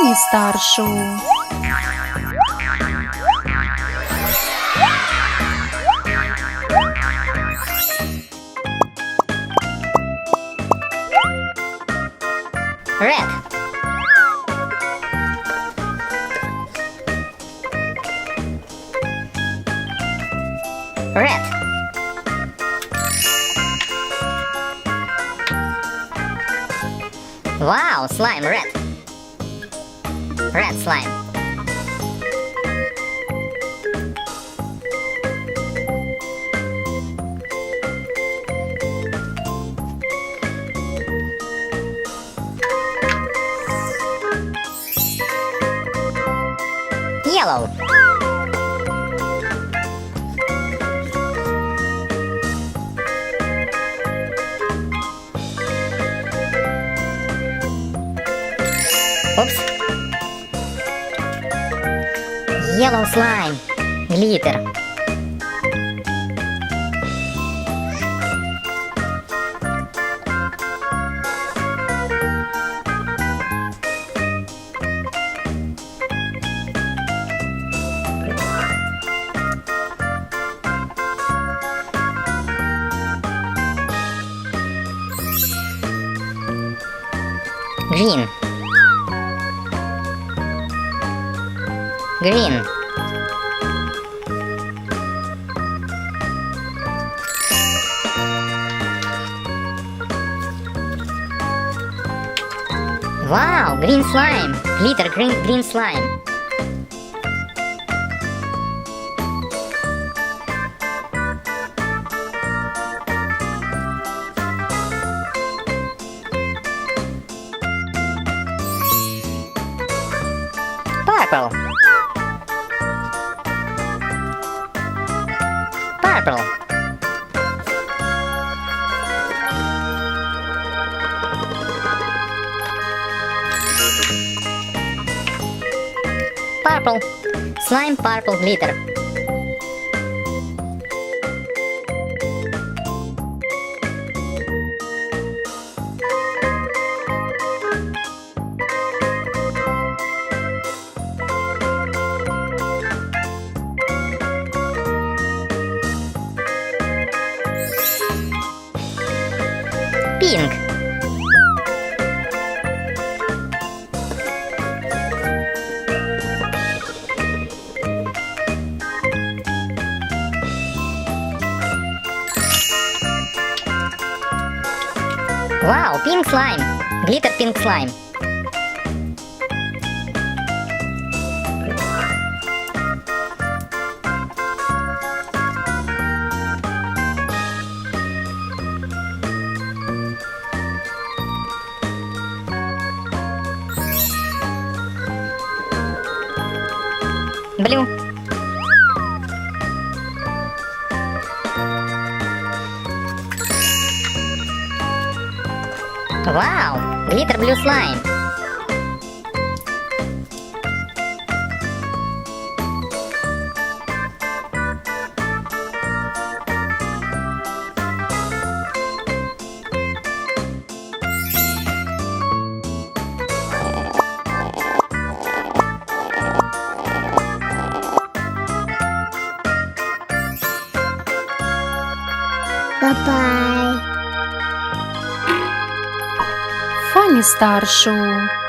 Funny Star Show. Red. Red. Wow, slime, red. Red slime. Yellow. Oops. Yellow slime. Glitter. Green. Green. Wow, green slime. Glitter green slime. Purple. Purple. Purple. Slime purple glitter. Pink. Wow, pink slime. Glitter pink slime. Blue. Wow, glitter blue slime. Bye-bye. Funny Star Show.